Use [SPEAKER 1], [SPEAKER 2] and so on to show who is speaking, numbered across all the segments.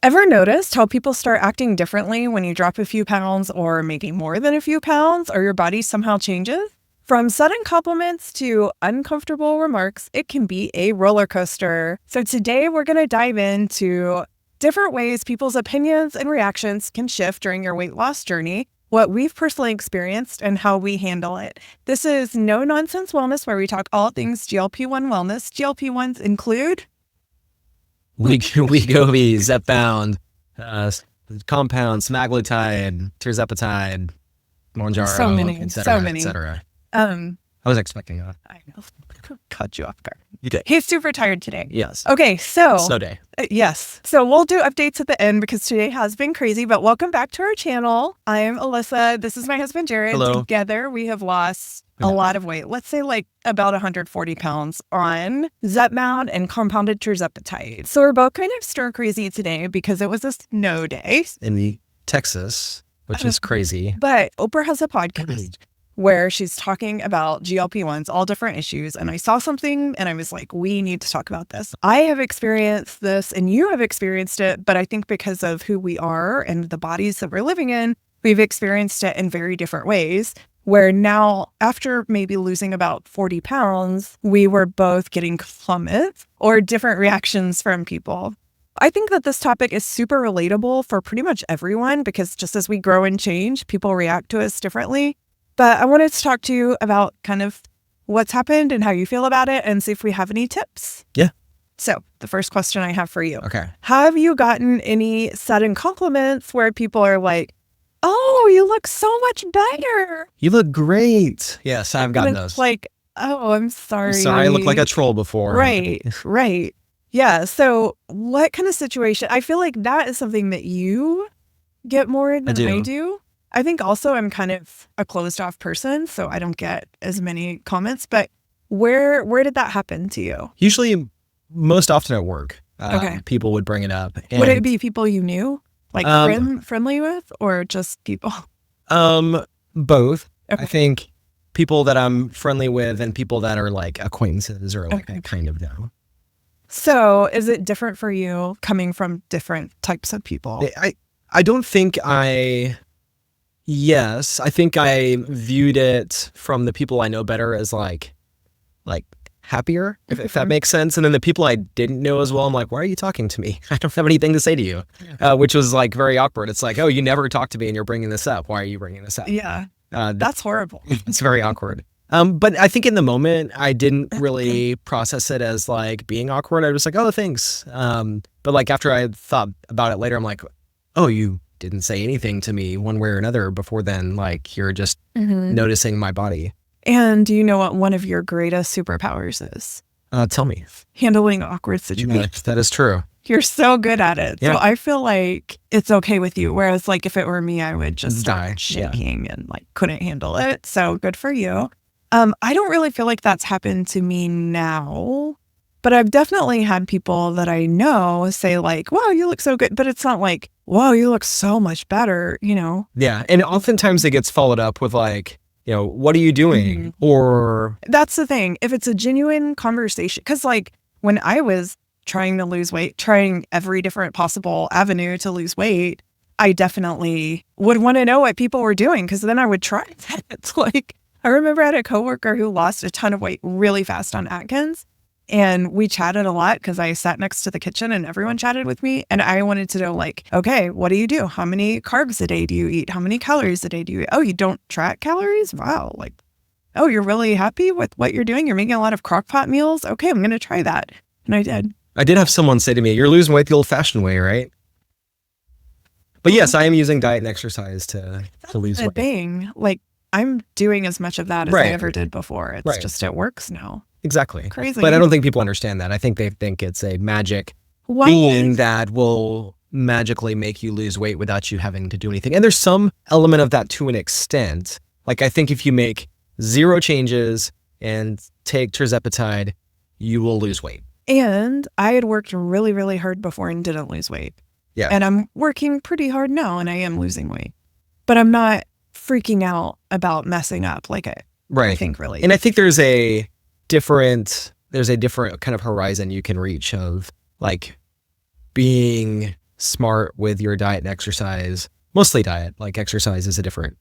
[SPEAKER 1] Ever noticed how people start acting differently when you drop a few pounds or maybe more than a few pounds, or your body somehow changes? From sudden compliments to uncomfortable remarks, it can be a roller coaster. So today we're going to dive into different ways people's opinions and reactions can shift during your weight loss journey, what we've personally experienced, and how we handle it. This is No Nonsense Wellness, where we talk all things GLP-1 wellness. GLP-1s include
[SPEAKER 2] Wegovy, Zepbound, compound, semaglutide, tirzepatide, Mounjaro,
[SPEAKER 1] so many,
[SPEAKER 2] et cetera,
[SPEAKER 1] so many.
[SPEAKER 2] et cetera. I was expecting that.
[SPEAKER 1] I know. Caught you off guard.
[SPEAKER 2] You did.
[SPEAKER 1] He's super tired today.
[SPEAKER 2] Yes.
[SPEAKER 1] Okay, so
[SPEAKER 2] Snow day.
[SPEAKER 1] yes. So we'll do updates at the end because today has been crazy, but welcome back to our channel. I'm Alyssa. This is my husband, Jared.
[SPEAKER 2] Hello.
[SPEAKER 1] Together, we have lost a lot of weight. Let's say like about 140 pounds on Zepbound and compounded tirzepatide. So we're both kind of stir crazy today because it was a snow day.
[SPEAKER 2] In Texas, which is crazy.
[SPEAKER 1] But Oprah has a podcast where she's talking about GLP-1s, all different issues. And I saw something and I was like, we need to talk about this. I have experienced this and you have experienced it, but I think because of who we are and the bodies that we're living in, we've experienced it in very different ways. Where now, after maybe losing about 40 pounds, we were both getting comments or different reactions from people. I think that this topic is super relatable for pretty much everyone because just as we grow and change, people react to us differently. But I wanted to talk to you about kind of what's happened and how you feel about it and see if we have any tips.
[SPEAKER 2] Yeah.
[SPEAKER 1] So the first question I have for you.
[SPEAKER 2] Okay.
[SPEAKER 1] Have you gotten any sudden compliments where people are like, oh, you look so much better?
[SPEAKER 2] You look great. Yes, I've gotten those.
[SPEAKER 1] Like, oh, I'm sorry.
[SPEAKER 2] Sorry, I looked like a troll before.
[SPEAKER 1] Right, right. Yeah. So what kind of situation? I feel like that is something that you get more than I do. I think also I'm kind of a closed off person, so I don't get as many comments. But where did that happen to you?
[SPEAKER 2] Usually, most often at work,
[SPEAKER 1] Okay.
[SPEAKER 2] people would bring it up.
[SPEAKER 1] Would it be people you knew, like friendly with, or just people?
[SPEAKER 2] Both.
[SPEAKER 1] Okay.
[SPEAKER 2] I think people that I'm friendly with and people that are like acquaintances or like I kind of know.
[SPEAKER 1] So is it different for you coming from different types of people?
[SPEAKER 2] I don't think yes, I think I viewed it from the people I know better as like happier, if that makes sense. And then the people I didn't know as well, I'm like, why are you talking to me? I don't have anything to say to you, which was like very awkward. It's like, oh, you never talk to me and you're bringing this up. Why are you bringing this up?
[SPEAKER 1] Yeah, that's horrible.
[SPEAKER 2] It's very awkward. But I think in the moment, I didn't really process it as like being awkward. I was like, oh, thanks. But like after I thought about it later, I'm like, oh, you didn't say anything to me one way or another before then. Like you're just noticing my body.
[SPEAKER 1] And do you know what one of your greatest superpowers is?
[SPEAKER 2] Tell me.
[SPEAKER 1] Handling awkward situations.
[SPEAKER 2] That is true.
[SPEAKER 1] You're so good at it.
[SPEAKER 2] Yeah.
[SPEAKER 1] So I feel like it's okay with you. Whereas like if it were me, I would just
[SPEAKER 2] Die.
[SPEAKER 1] start shaking and like couldn't handle it. So good for you. I don't really feel like that's happened to me now, but I've definitely had people that I know say like, wow, you look so good. But it's not like, wow, you look so much better, you know?
[SPEAKER 2] Yeah. And oftentimes it gets followed up with like, what are you doing? Or
[SPEAKER 1] that's the thing. If it's a genuine conversation, because like when I was trying to lose weight, trying every different possible avenue to lose weight, I definitely would want to know what people were doing because then I would try that. It's like, I remember I had a coworker who lost a ton of weight really fast on Atkins. And we chatted a lot because I sat next to the kitchen and everyone chatted with me. And I wanted to know like, okay, what do you do? How many carbs a day do you eat? How many calories a day do you eat? Oh, you don't track calories? Wow. Like, oh, you're really happy with what you're doing? You're making a lot of crock pot meals? Okay, I'm going to try that. And I did.
[SPEAKER 2] I did have someone say to me, you're losing weight the old fashioned way, right? But yes, I am using diet and exercise to lose weight.
[SPEAKER 1] Thing. Like I'm doing as much of that as I ever did before. It's just, it works now.
[SPEAKER 2] Exactly.
[SPEAKER 1] Crazy.
[SPEAKER 2] But I don't think people understand that. I think they think it's a magic being that will magically make you lose weight without you having to do anything. And there's some element of that to an extent. Like I think if you make 0 changes and take tirzepatide, you will lose weight.
[SPEAKER 1] And I had worked really, really hard before and didn't lose weight.
[SPEAKER 2] Yeah.
[SPEAKER 1] And I'm working pretty hard now and I am losing weight. But I'm not freaking out about messing up like I think really.
[SPEAKER 2] And I think there's a different kind of horizon you can reach of like being smart with your diet and exercise, mostly diet, like exercise is a different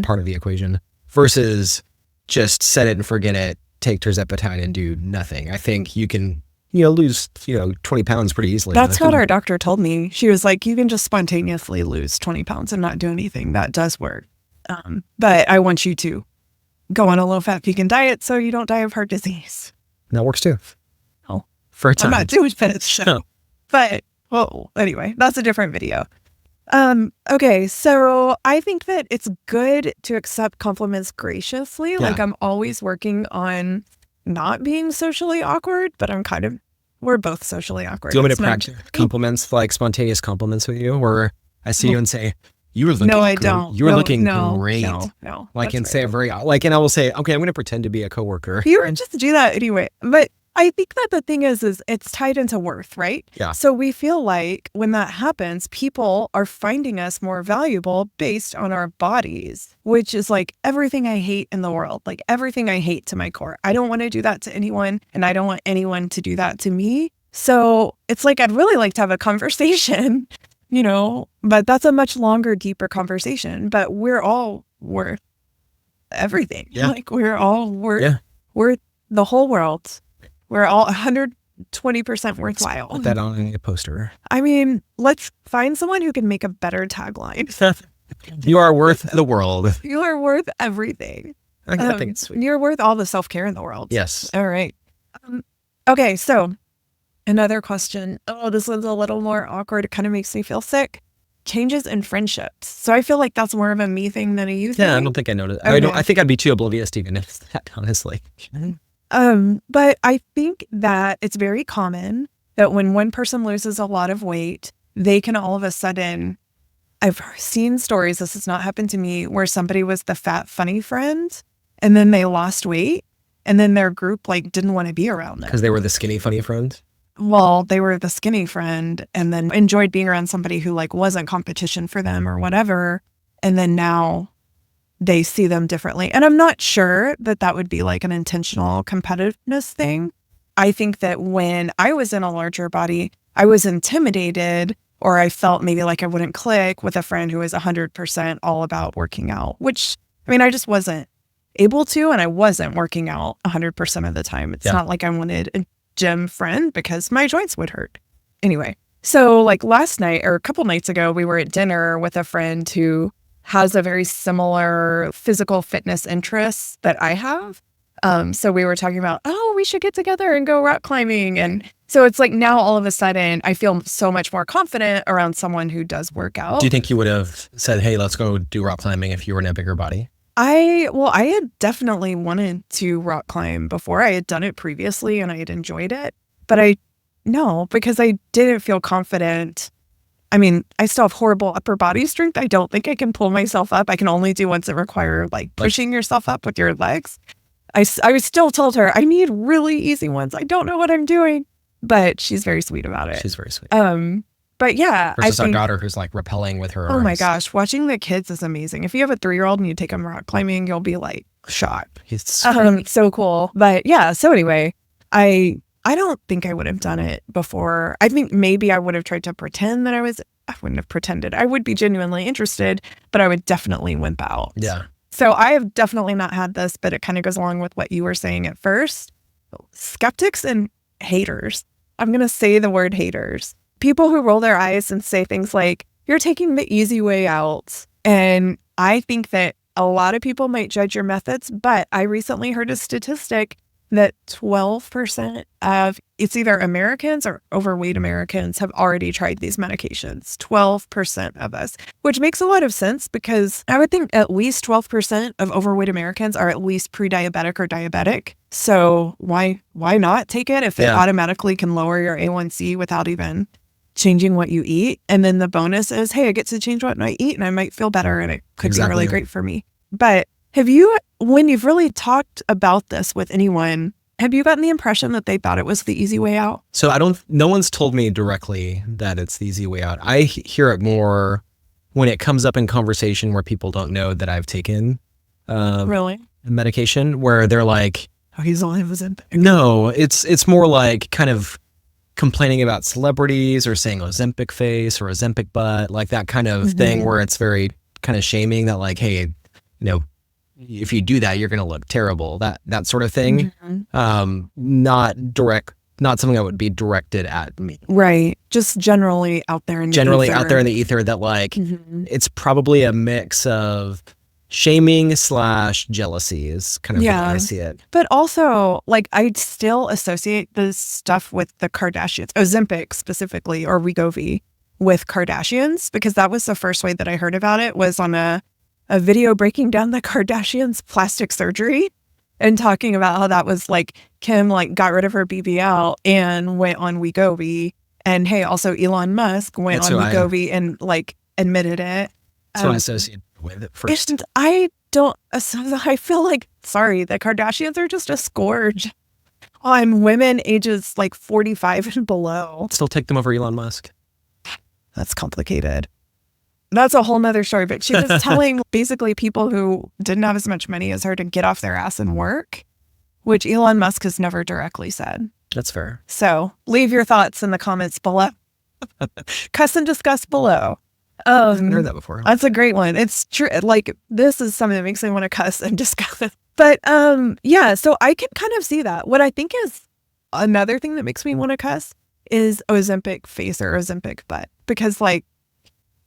[SPEAKER 2] part of the equation, versus just set it and forget it, take tirzepatide and do nothing. I think you can, lose, 20 pounds pretty easily.
[SPEAKER 1] That's what our doctor told me. She was like, you can just spontaneously lose 20 pounds and not do anything. That does work. But I want you to go on a low-fat vegan diet so you don't die of heart disease.
[SPEAKER 2] That works too.
[SPEAKER 1] Oh,
[SPEAKER 2] for a time.
[SPEAKER 1] I'm not doing it, so. But, well, anyway, that's a different video. Okay, so I think that it's good to accept compliments graciously.
[SPEAKER 2] Yeah.
[SPEAKER 1] Like, I'm always working on not being socially awkward, but we're both socially awkward.
[SPEAKER 2] Do you want me to practice compliments, like spontaneous compliments with you, where I see you and say, you were looking
[SPEAKER 1] No, I
[SPEAKER 2] great.
[SPEAKER 1] don't.
[SPEAKER 2] You were looking
[SPEAKER 1] no,
[SPEAKER 2] great.
[SPEAKER 1] No.
[SPEAKER 2] Like, and say it very, like, and I will say, okay, I'm going to pretend to be a coworker.
[SPEAKER 1] You would just do that anyway. But I think that the thing is it's tied into worth, right?
[SPEAKER 2] Yeah.
[SPEAKER 1] So we feel like when that happens, people are finding us more valuable based on our bodies, which is like everything I hate in the world, like everything I hate to my core. I don't want to do that to anyone, and I don't want anyone to do that to me. So it's like, I'd really like to have a conversation, but that's a much longer, deeper conversation. But we're all worth everything.
[SPEAKER 2] Yeah.
[SPEAKER 1] Like we're all worth the whole world. We're all 120% worthwhile.
[SPEAKER 2] Put that on a poster.
[SPEAKER 1] I mean, let's find someone who can make a better tagline.
[SPEAKER 2] You are worth the world.
[SPEAKER 1] You are worth everything.
[SPEAKER 2] I think it's sweet.
[SPEAKER 1] You're worth all the self-care in the world.
[SPEAKER 2] Yes.
[SPEAKER 1] All right. Okay, so another question. Oh, this one's a little more awkward. It kind of makes me feel sick. Changes in friendships. So I feel like that's more of a me thing than a you thing.
[SPEAKER 2] Yeah, I don't think I noticed.
[SPEAKER 1] Okay.
[SPEAKER 2] I think I'd be too oblivious to even notice that, honestly.
[SPEAKER 1] But I think that it's very common that when one person loses a lot of weight, they can all of a sudden, I've seen stories, this has not happened to me, where somebody was the fat, funny friend, and then they lost weight, and then their group didn't want to be around them.
[SPEAKER 2] Because they were the skinny, funny friend?
[SPEAKER 1] Well, they were the skinny friend and then enjoyed being around somebody who wasn't competition for them or whatever. And then now they see them differently. And I'm not sure that would be an intentional competitiveness thing. I think that when I was in a larger body, I was intimidated, or I felt maybe like I wouldn't click with a friend who was 100% all about working out, which, I just wasn't able to, and I wasn't working out 100% of the time. It's not like I wanted a gym friend because my joints would hurt. Anyway, so last night or a couple nights ago, we were at dinner with a friend who has a very similar physical fitness interests that I have. So we were talking about, we should get together and go rock climbing. And so it's now all of a sudden I feel so much more confident around someone who does work out.
[SPEAKER 2] Do you think you would have said, hey, let's go do rock climbing if you were in a bigger body?
[SPEAKER 1] I had definitely wanted to rock climb before. I had done it previously and I had enjoyed it, but because I didn't feel confident. I still have horrible upper body strength. I don't think I can pull myself up. I can only do ones that require pushing yourself up with your legs. I still told her I need really easy ones. I don't know what I'm doing, but she's very sweet about it.
[SPEAKER 2] She's very sweet.
[SPEAKER 1] But yeah,
[SPEAKER 2] versus our daughter who's rappelling with her arms.
[SPEAKER 1] Oh my gosh, watching the kids is amazing. If you have a 3-year-old and you take them rock climbing, you'll be shot.
[SPEAKER 2] He's
[SPEAKER 1] so cool. But yeah, so anyway, I don't think I would have done it before. I think maybe I would have tried to pretend that I wouldn't have pretended. I would be genuinely interested, but I would definitely wimp out.
[SPEAKER 2] Yeah.
[SPEAKER 1] So I have definitely not had this, but it kind of goes along with what you were saying at first. Skeptics and haters. I'm going to say the word haters. People who roll their eyes and say things like, you're taking the easy way out. And I think that a lot of people might judge your methods, but I recently heard a statistic that 12% of it's either Americans or overweight Americans have already tried these medications. 12% of us, which makes a lot of sense because I would think at least 12% of overweight Americans are at least pre-diabetic or diabetic. So why not take it if it automatically can lower your A1C without even changing what you eat? And then the bonus is, hey, I get to change what I eat and I might feel better and it could be really great for me. But have you, when you've really talked about this with anyone, have you gotten the impression that they thought it was the easy way out?
[SPEAKER 2] So no one's told me directly that it's the easy way out. I hear it more when it comes up in conversation where people don't know that I've taken medication, where they're like,
[SPEAKER 1] oh, he's only was in.
[SPEAKER 2] No, it's more kind of complaining about celebrities or saying Ozempic face or Ozempic butt, like that kind of thing where it's very kind of shaming that like, hey, if you do that, you're going to look terrible. That sort of thing. Not something that would be directed at me.
[SPEAKER 1] Right. Just generally out there in the ether.
[SPEAKER 2] Out there in the ether that like, it's probably a mix of shaming / jealousy is kind of the way I see it.
[SPEAKER 1] But also, like, I still associate this stuff with the Kardashians, Ozempic specifically, or Wegovy with Kardashians, because that was the first way that I heard about it, was on a video breaking down the Kardashians' plastic surgery and talking about how that was like Kim like got rid of her BBL and went on Wegovy. And hey, also Elon Musk went on Wegovy and like admitted it.
[SPEAKER 2] So I associate with it first.
[SPEAKER 1] I feel like, sorry, the Kardashians are just a scourge on women ages like 45 and below.
[SPEAKER 2] Still take them over Elon Musk.
[SPEAKER 1] That's complicated. That's a whole nother story, but she was telling basically people who didn't have as much money as her to get off their ass and work, which Elon Musk has never directly said.
[SPEAKER 2] That's fair.
[SPEAKER 1] So leave your thoughts in the comments below. Cuss and discuss below.
[SPEAKER 2] I haven't heard that before.
[SPEAKER 1] That's a great one. It's true. Like, this is something that makes me want to cuss and discuss. But yeah, so I can kind of see that. What I think is another thing that makes me want to cuss is Ozempic face or Ozempic butt. Because like,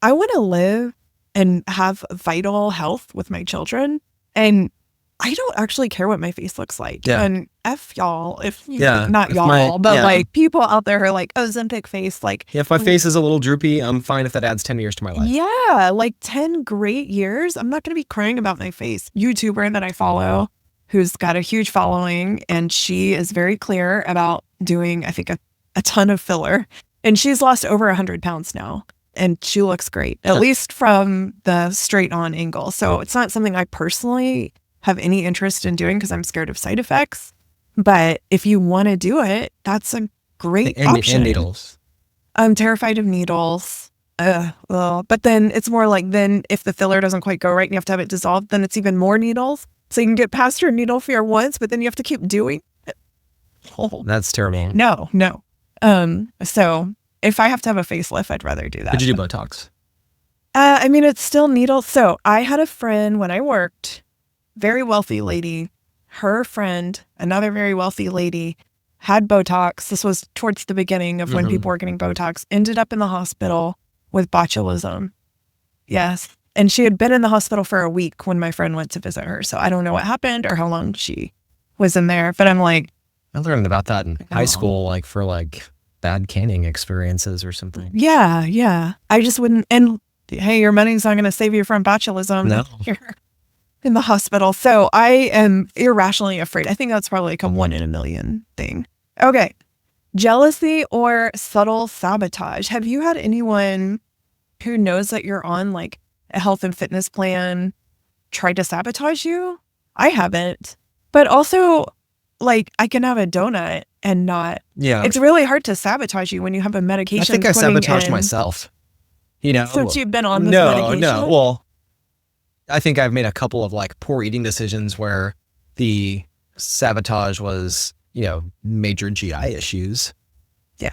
[SPEAKER 1] I want to live and have vital health with my children. And I don't actually care what my face looks like.
[SPEAKER 2] Yeah.
[SPEAKER 1] And F y'all,
[SPEAKER 2] not y'all,
[SPEAKER 1] but like people out there who are like, Ozempic face, like.
[SPEAKER 2] Yeah, if my face is a little droopy, I'm fine if that adds 10 years to my life.
[SPEAKER 1] Yeah, like 10 great years. I'm not going to be crying about my face. YouTuber that I follow who's got a huge following, and she is very clear about doing, I think, a ton of filler. And she's lost over 100 pounds now. And she looks great, at least from the straight on angle. So it's not something I personally have any interest in doing because I'm scared of side effects. But if you want to do it, that's a great option.
[SPEAKER 2] And needles.
[SPEAKER 1] I'm terrified of needles. But then it's more like, then if the filler doesn't quite go right and you have to have it dissolved, then it's even more needles. So you can get past your needle fear once, but then you have to keep doing it.
[SPEAKER 2] Oh, that's terrible.
[SPEAKER 1] No. So if I have to have a facelift, I'd rather do that.
[SPEAKER 2] Did you do Botox?
[SPEAKER 1] I mean, it's still needles. So I had a friend when I worked, very wealthy lady. Her friend, another very wealthy lady, had Botox. This was towards the beginning of when people were getting Botox. Ended up in the hospital with botulism. Yes. And she had been in the hospital for a week when my friend went to visit her. So I don't know what happened or how long she was in there. But I'm like,
[SPEAKER 2] I learned about that in high school, like for like bad canning experiences or something.
[SPEAKER 1] Yeah. I just wouldn't. And hey, your money's not going to save you from botulism.
[SPEAKER 2] No.
[SPEAKER 1] You're in the hospital. So I am irrationally afraid. I think that's probably like a 1 in a million thing. Okay. Jealousy or subtle sabotage. Have you had anyone who knows that you're on like a health and fitness plan try to sabotage you? I haven't. But also, like, I can have a donut and not.
[SPEAKER 2] Yeah.
[SPEAKER 1] It's really hard to sabotage you when you have a medication.
[SPEAKER 2] I think I sabotaged myself.
[SPEAKER 1] Since you've been on this medication?
[SPEAKER 2] No. Well, I think I've made a couple of like poor eating decisions where the sabotage was, major GI issues.
[SPEAKER 1] Yeah.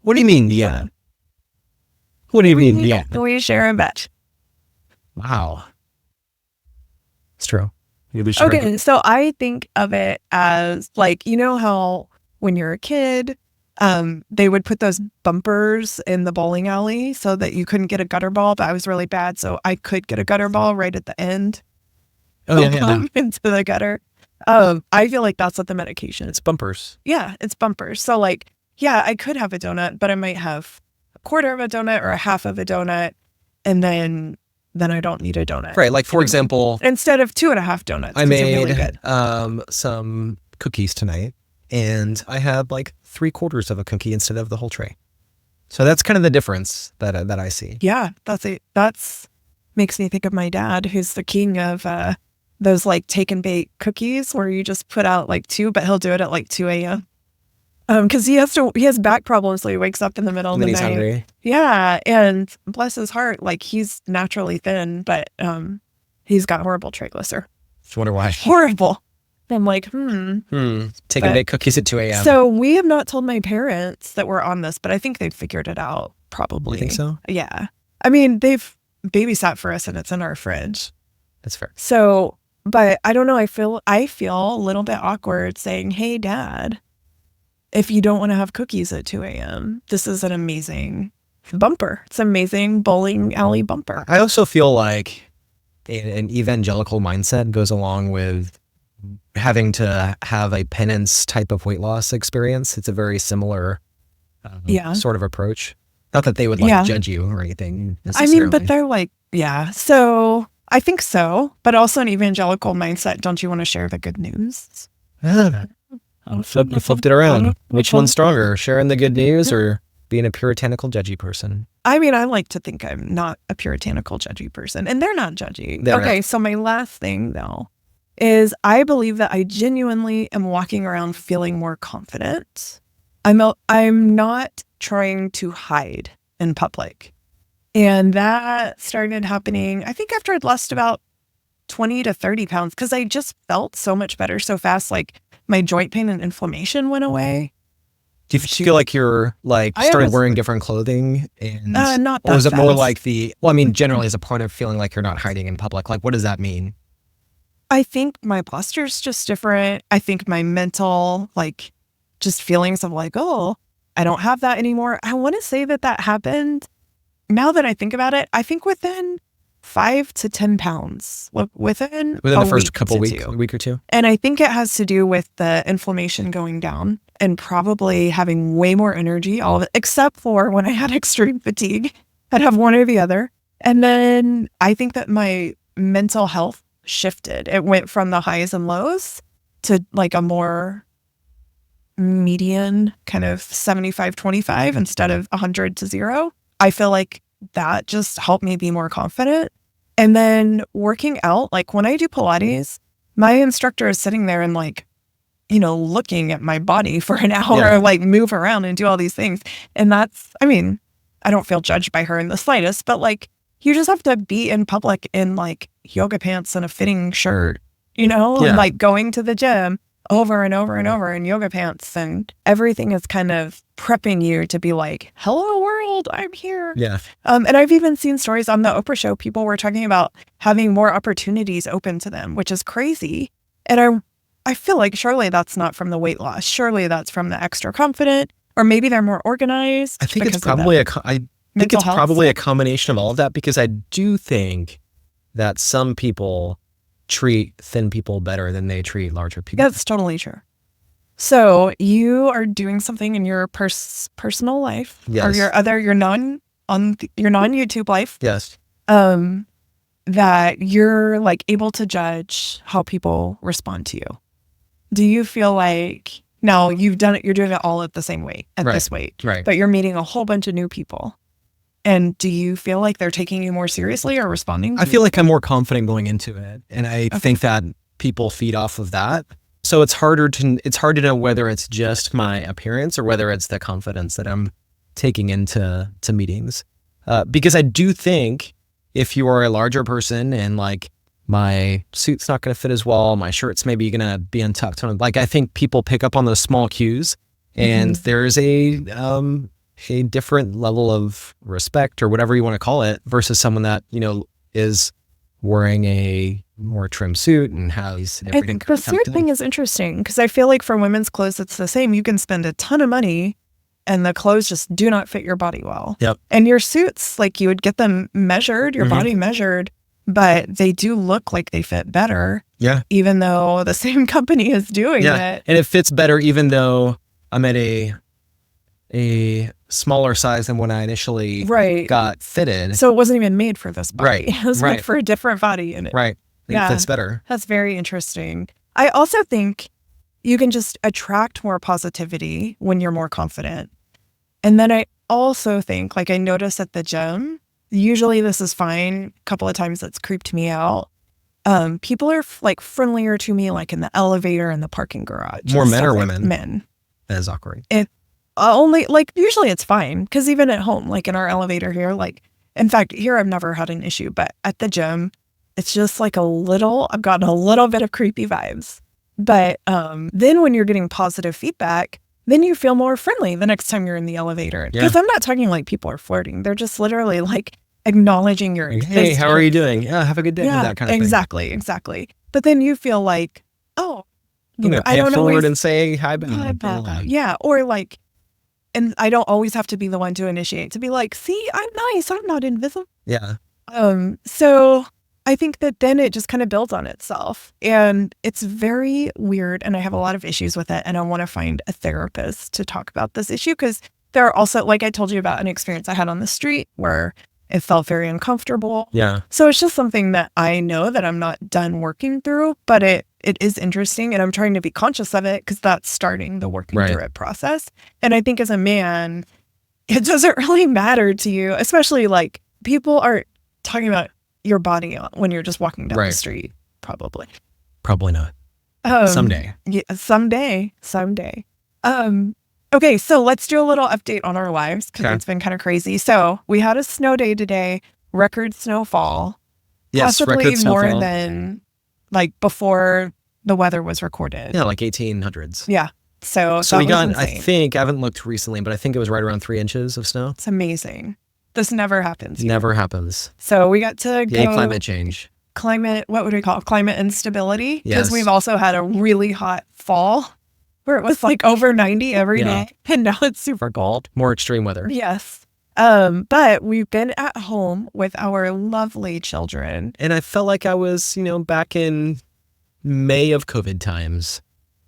[SPEAKER 2] What do you mean? Yeah. What do you mean? Yeah.
[SPEAKER 1] We share a batch.
[SPEAKER 2] Wow. It's true.
[SPEAKER 1] Okay, so I think of it as like, how when you're a kid, they would put those bumpers in the bowling alley so that you couldn't get a gutter ball, but I was really bad, so I could get a gutter ball right at the end.
[SPEAKER 2] Oh, yeah.
[SPEAKER 1] Into the gutter. I feel like that's what the medication is.
[SPEAKER 2] It's bumpers.
[SPEAKER 1] Yeah, it's bumpers. So like, yeah, I could have a donut, but I might have a quarter of a donut or a half of a donut, and then I don't need a donut.
[SPEAKER 2] Right. Like, for example,
[SPEAKER 1] instead of 2.5 donuts.
[SPEAKER 2] I made
[SPEAKER 1] really good.
[SPEAKER 2] some cookies tonight, and I had like 3/4 of a cookie instead of the whole tray. So that's kind of the difference that I see.
[SPEAKER 1] Yeah, that's makes me think of my dad, who's the king of those like take and bake cookies where you just put out like 2, but he'll do it at like 2 a.m. Because he has back problems, so he wakes up in the middle of the night.
[SPEAKER 2] And he's hungry.
[SPEAKER 1] Yeah, and bless his heart, like he's naturally thin, but he's got horrible triglycerides.
[SPEAKER 2] I wonder why.
[SPEAKER 1] Horrible. I'm like,
[SPEAKER 2] Taking bake cookies at 2 a.m.
[SPEAKER 1] So we have not told my parents that we're on this, but I think they've figured it out, probably.
[SPEAKER 2] You think so?
[SPEAKER 1] Yeah. I mean, they've babysat for us and it's in our fridge.
[SPEAKER 2] That's fair.
[SPEAKER 1] So, but I don't know. I feel a little bit awkward saying, hey, Dad, if you don't want to have cookies at 2 a.m., this is an amazing bumper. It's an amazing bowling alley bumper.
[SPEAKER 2] I also feel like an evangelical mindset goes along with having to have a penance type of weight loss experience. It's a very similar sort of approach. Not that they would judge you or anything necessarily.
[SPEAKER 1] I mean, but they're like, so I think so, but also an evangelical mindset. Don't you want to share the good news?
[SPEAKER 2] You flipped it around. Which one's stronger, sharing the good news or being a puritanical, judgy person?
[SPEAKER 1] I mean, I like to think I'm not a puritanical, judgy person, and they're not judgy. Okay, so my last thing, though, is I believe that I genuinely am walking around feeling more confident. I'm not trying to hide in public. And that started happening, I think, after I'd lost about 20 to 30 pounds, because I just felt so much better so fast. Like my joint pain and inflammation went away.
[SPEAKER 2] Do you feel like you're started wearing different clothing? And
[SPEAKER 1] not that
[SPEAKER 2] or is it more
[SPEAKER 1] fast.
[SPEAKER 2] like generally as a point of feeling like you're not hiding in public? Like, what does that mean?
[SPEAKER 1] I think my posture's just different. I think my mental, just feelings of oh, I don't have that anymore. I want to say that happened. Now that I think about it, I think within 5 to 10 pounds, within
[SPEAKER 2] the first couple weeks, a week or two.
[SPEAKER 1] And I think it has to do with the inflammation going down and probably having way more energy, all of it, except for when I had extreme fatigue. I'd have one or the other. And then I think that my mental health shifted. It went from the highs and lows to a more median kind of 75-25 instead of 100 to 0. I feel like that just helped me be more confident. And then working out, when I do Pilates, my instructor is sitting there and looking at my body for an hour, move around and do all these things. And that's, I mean, I don't feel judged by her in the slightest, but you just have to be in public in yoga pants and a fitting shirt, and going to the gym over and over and over in yoga pants, and everything is kind of prepping you to be hello world, I'm here.
[SPEAKER 2] Yeah.
[SPEAKER 1] And I've even seen stories on the Oprah show. People were talking about having more opportunities open to them, which is crazy. And I feel like surely that's not from the weight loss. Surely that's from the extra confident, or maybe they're more organized.
[SPEAKER 2] I think it's probably probably a combination of all of that, because I do think that some people treat thin people better than they treat larger people.
[SPEAKER 1] That's totally true. So you are doing something in your personal life, or your non-YouTube life.
[SPEAKER 2] Yes.
[SPEAKER 1] That you're able to judge how people respond to you. Do you feel like now you're doing it all at the same weight, at this weight,
[SPEAKER 2] right?
[SPEAKER 1] But you're meeting a whole bunch of new people. And do you feel like they're taking you more seriously or responding?
[SPEAKER 2] I feel like I'm more confident going into it. And I think that people feed off of that. So it's hard to know whether it's just my appearance or whether it's the confidence that I'm taking into meetings. Because I do think if you are a larger person and my suit's not going to fit as well, my shirt's maybe going to be untucked. I think people pick up on those small cues, and there's a different level of respect, or whatever you want to call it, versus someone that, is wearing a more trim suit and has everything.
[SPEAKER 1] The suit thing is interesting, because I feel like for women's clothes, it's the same. You can spend a ton of money and the clothes just do not fit your body well.
[SPEAKER 2] Yep.
[SPEAKER 1] And your suits, you would get them measured, your body measured, but they do look like they fit better.
[SPEAKER 2] Yeah.
[SPEAKER 1] Even though the same company is doing it.
[SPEAKER 2] And it fits better even though I'm at a smaller size than when I initially got fitted.
[SPEAKER 1] So it wasn't even made for this body.
[SPEAKER 2] Right.
[SPEAKER 1] It was made for a different body. And
[SPEAKER 2] it fits better.
[SPEAKER 1] That's very interesting. I also think you can just attract more positivity when you're more confident. And then I also think, I noticed at the gym, usually this is fine. A couple of times it's creeped me out. People are friendlier to me, in the elevator and the parking garage.
[SPEAKER 2] More men or women?
[SPEAKER 1] Men.
[SPEAKER 2] That is awkward.
[SPEAKER 1] It only usually it's fine, because even at home, in our elevator here, in fact, here I've never had an issue, but at the gym, it's just I've gotten a little bit of creepy vibes. But then when you're getting positive feedback, then you feel more friendly the next time you're in the elevator. Because I'm not talking like people are flirting. They're just literally like acknowledging your existence.
[SPEAKER 2] Hey, how are you doing? Yeah, have a good day.
[SPEAKER 1] Yeah,
[SPEAKER 2] That kind of
[SPEAKER 1] exactly. But then you feel like, oh,
[SPEAKER 2] pay it forward and say hi back.
[SPEAKER 1] Yeah, or like, and I don't always have to be the one to initiate, to be like, see, I'm nice. I'm not invisible.
[SPEAKER 2] Yeah.
[SPEAKER 1] So I think that then it just kind of builds on itself, and it's very weird, and I have a lot of issues with it, and I want to find a therapist to talk about this issue, because there are also, like I told you about an experience I had on the street where it felt very uncomfortable.
[SPEAKER 2] Yeah.
[SPEAKER 1] So it's just something that I know that I'm not done working through, but it is interesting, and I'm trying to be conscious of it, because that's starting the working through it process. And I think as a man, it doesn't really matter to you, especially like people are talking about your body when you're just walking down the street. Probably
[SPEAKER 2] not. Someday.
[SPEAKER 1] Yeah, someday. Okay, so let's do a little update on our lives, because it's been kind of crazy. So we had a snow day today, record snowfall.
[SPEAKER 2] Yes,
[SPEAKER 1] possibly
[SPEAKER 2] record snowfall.
[SPEAKER 1] more than like before the weather was recorded.
[SPEAKER 2] Yeah, like 1800s.
[SPEAKER 1] Yeah. So
[SPEAKER 2] we got, insane. I think, I haven't looked recently, but I think it was right around 3 inches of snow.
[SPEAKER 1] It's amazing. This never happens.
[SPEAKER 2] Never happens.
[SPEAKER 1] So we got to go.
[SPEAKER 2] Climate change.
[SPEAKER 1] What would we call it? Climate instability. Because
[SPEAKER 2] Yes.
[SPEAKER 1] we've also had a really hot fall where it was like over 90 every day. And now it's super cold.
[SPEAKER 2] More extreme weather.
[SPEAKER 1] Yes. But we've been at home with our lovely children.
[SPEAKER 2] And I felt like I was, back in May of COVID times.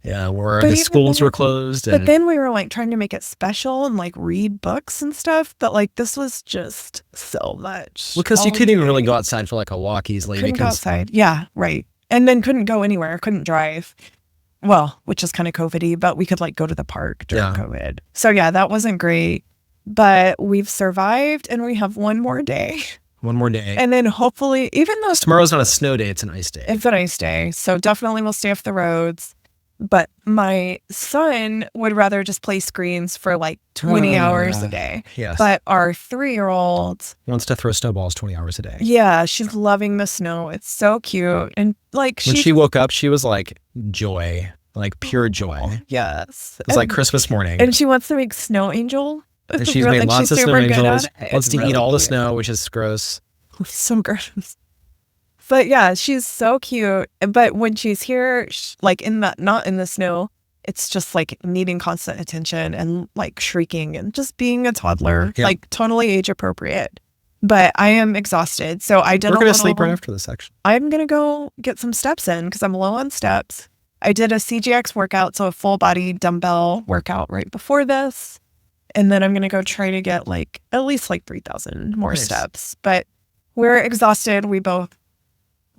[SPEAKER 2] Yeah, where the schools were closed.
[SPEAKER 1] But then we were like trying to make it special and like read books and stuff. But like this was just so much.
[SPEAKER 2] Well, because you couldn't even really go outside for like a walk easily.
[SPEAKER 1] Couldn't go outside. Yeah, right. And then couldn't go anywhere. Couldn't drive. Well, which is kind of COVID-y, but we could like go to the park during COVID. So yeah, that wasn't great. But we've survived, and we have one more day.
[SPEAKER 2] One more day.
[SPEAKER 1] And then hopefully, even though
[SPEAKER 2] tomorrow's not a snow day, it's an ice day.
[SPEAKER 1] It's an ice day. So definitely we'll stay off the roads. But my son would rather just play screens for like 20 hours a day.
[SPEAKER 2] Yes.
[SPEAKER 1] But our 3-year-old
[SPEAKER 2] wants to throw snowballs 20 hours a day.
[SPEAKER 1] Yeah, she's loving the snow. It's so cute. And like
[SPEAKER 2] when she woke up, she was like joy, like pure joy.
[SPEAKER 1] Yes.
[SPEAKER 2] It was like Christmas morning.
[SPEAKER 1] And she wants to make snow angel.
[SPEAKER 2] And she's made lots of snow angels. Wants to eat all the snow, which is gross.
[SPEAKER 1] So gross. But yeah, she's so cute. But when she's here, like not in the snow, it's just like needing constant attention and like shrieking and just being a toddler, like totally age appropriate. But I am exhausted. So I did
[SPEAKER 2] We're going to sleep right after this section.
[SPEAKER 1] I'm going to go get some steps in because I'm low on steps. I did a CGX workout, so a full body dumbbell workout right before this. And then I'm going to go try to get like at least like 3,000 more steps. But we're exhausted. We both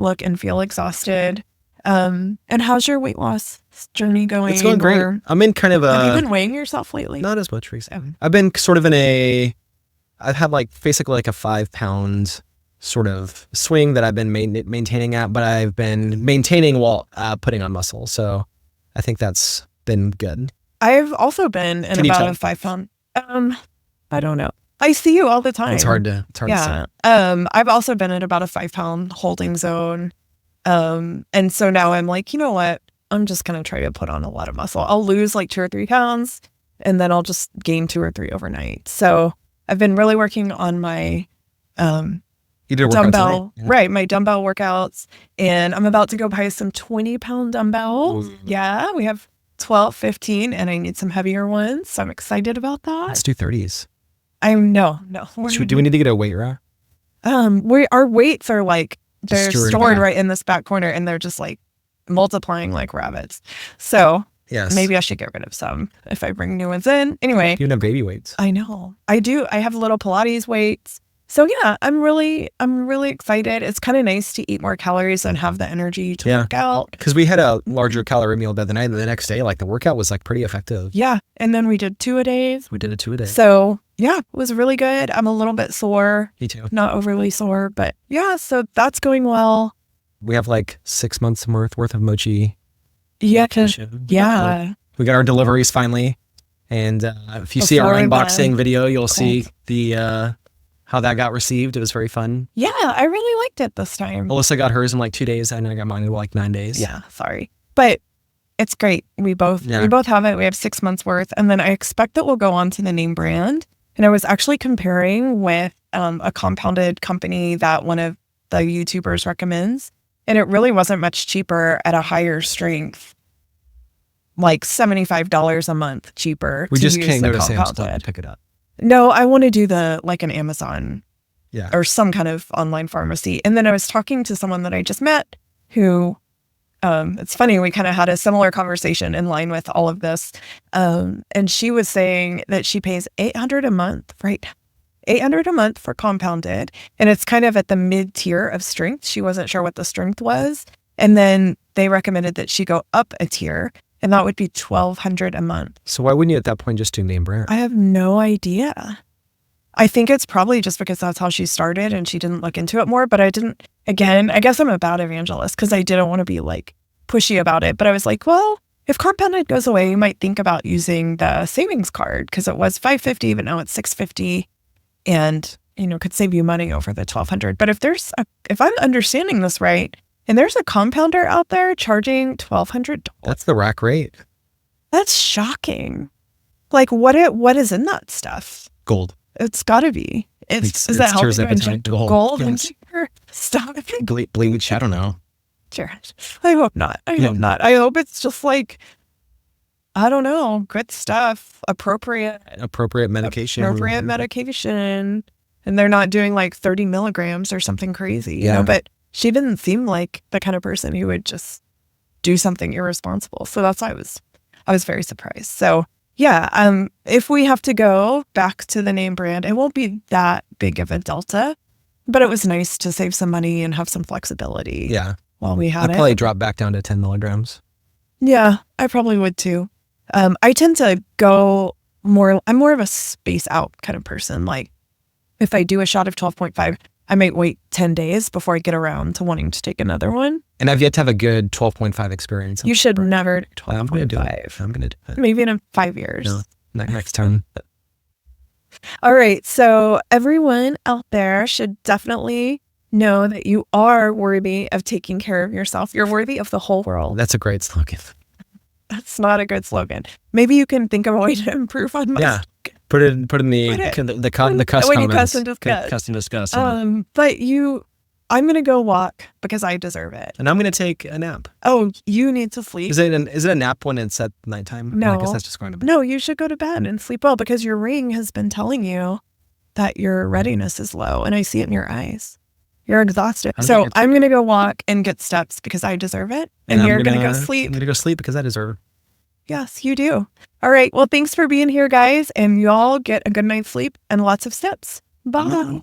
[SPEAKER 1] look and feel exhausted. And how's your weight loss journey going?
[SPEAKER 2] It's going great. I'm in kind of a...
[SPEAKER 1] Have you been weighing yourself lately?
[SPEAKER 2] Not as much recently. I've been sort of I've had like basically like a 5-pound sort of swing that I've been maintaining at, but I've been maintaining while putting on muscle. So I think that's been good.
[SPEAKER 1] I've also been in about a 5-pound. I don't know. I see you all the time.
[SPEAKER 2] It's hard to say.
[SPEAKER 1] I've also been at about a 5-pound holding zone. And so now I'm like, you know what? I'm just going to try to put on a lot of muscle. I'll lose like 2 or 3 pounds and then I'll just gain 2 or 3 overnight. So I've been really working on my dumbbell, my dumbbell workouts. And I'm about to go buy some 20-pound dumbbells. Ooh. Yeah, we have 12, 15, and I need some heavier ones. So I'm excited about that.
[SPEAKER 2] Let's do 30s.
[SPEAKER 1] No.
[SPEAKER 2] Do we need to get a weight rack?
[SPEAKER 1] Our weights are like, they're stored
[SPEAKER 2] back.
[SPEAKER 1] right in this back corner and they're just like multiplying like rabbits. So maybe I should get rid of some if I bring new ones in. Anyway.
[SPEAKER 2] You have baby weights.
[SPEAKER 1] I know. I do. I have little Pilates weights. So yeah, I'm really excited. It's kind of nice to eat more calories and have the energy to work out.
[SPEAKER 2] Because we had a larger calorie meal the other night, and the next day, like the workout was like pretty effective.
[SPEAKER 1] Yeah, and then we did 2-a-days.
[SPEAKER 2] We did a 2-a-day.
[SPEAKER 1] So yeah, it was really good. I'm a little bit sore.
[SPEAKER 2] Me too.
[SPEAKER 1] Not overly sore, but yeah, so that's going well.
[SPEAKER 2] We have like 6 months worth of mochi.
[SPEAKER 1] Yeah,
[SPEAKER 2] we got our deliveries finally, and if you see our unboxing video, you'll see the how that got received. It was very fun.
[SPEAKER 1] Yeah, I really liked it this time.
[SPEAKER 2] Alyssa got hers in like 2 days, and I got mine in like 9 days.
[SPEAKER 1] Yeah, sorry. But It's great. We both have it. We have 6 months worth. And then I expect that we'll go on to the name brand. And I was actually comparing with a compounded company that one of the YouTubers recommends. And it really wasn't much cheaper at a higher strength, like $75 a month cheaper.
[SPEAKER 2] We just can't go to
[SPEAKER 1] compounded.
[SPEAKER 2] Sam's Club and pick it up.
[SPEAKER 1] No, I want to do like an Amazon
[SPEAKER 2] Yeah.
[SPEAKER 1] or some kind of online pharmacy. And then I was talking to someone that I just met who, it's funny, we kind of had a similar conversation in line with all of this. And she was saying that she pays $800 a month, right? $800 a month for compounded. And it's kind of at the mid tier of strength. She wasn't sure what the strength was. And then they recommended that she go up a tier, and that would be $1,200 a month.
[SPEAKER 2] So why wouldn't you at that point just do name brand?
[SPEAKER 1] I have no idea. I think it's probably just because that's how she started and she didn't look into it more. But I didn't, again, I guess I'm a bad evangelist because I didn't want to be like pushy about it. But I was like, well, if compounded goes away, you might think about using the savings card because it was $550, but now it's $650. And, could save you money over the $1,200. But if I'm understanding this right, and there's a compounder out there charging $1,200.
[SPEAKER 2] That's the rack rate.
[SPEAKER 1] That's shocking. Like what is in that stuff?
[SPEAKER 2] Gold.
[SPEAKER 1] It's gotta be. Is that helping to inject gold into your stomach?
[SPEAKER 2] Bleach, I don't know.
[SPEAKER 1] Sure. I hope not. I hope not. I hope it's just like, I don't know, good stuff, appropriate
[SPEAKER 2] medication.
[SPEAKER 1] Appropriate medication. And they're not doing like 30 milligrams or something crazy, you know, but she didn't seem like the kind of person who would just do something irresponsible. So that's why I was very surprised. So yeah, if we have to go back to the name brand, it won't be that big of a delta, but it was nice to save some money and have some flexibility.
[SPEAKER 2] Yeah.
[SPEAKER 1] While we had
[SPEAKER 2] I'd probably drop back down to 10 milligrams.
[SPEAKER 1] Yeah, I probably would too. I tend to go I'm more of a space out kind of person. Like if I do a shot of 12.5, I might wait 10 days before I get around to wanting to take another one.
[SPEAKER 2] And I've yet to have a good 12.5 experience.
[SPEAKER 1] You should never do 12.5.
[SPEAKER 2] I'm going to do it. I'm going to do it.
[SPEAKER 1] Maybe in 5 years.
[SPEAKER 2] No, next time.
[SPEAKER 1] All right. So everyone out there should definitely know that you are worthy of taking care of yourself. You're worthy of the whole world.
[SPEAKER 2] That's a great slogan.
[SPEAKER 1] That's not a good slogan. Maybe you can think of a way to improve on my slogan.
[SPEAKER 2] Put it in the cuss
[SPEAKER 1] when you
[SPEAKER 2] comments.
[SPEAKER 1] cuss and discuss.
[SPEAKER 2] Cuss and discuss.
[SPEAKER 1] But I'm going to go walk because I deserve it.
[SPEAKER 2] And I'm going to take a nap.
[SPEAKER 1] Oh, you need to sleep.
[SPEAKER 2] Is it a nap when it's at nighttime?
[SPEAKER 1] No.
[SPEAKER 2] I guess that's just going to bed.
[SPEAKER 1] No, you should go to bed and sleep well because your ring has been telling you that your readiness is low. And I see it in your eyes. You're exhausted. So I'm going to go walk and get steps because I deserve it. And you're going to go sleep.
[SPEAKER 2] I'm going to go sleep because I deserve it.
[SPEAKER 1] Yes, you do. All right. Well, thanks for being here, guys. And y'all get a good night's sleep and lots of steps. Bye.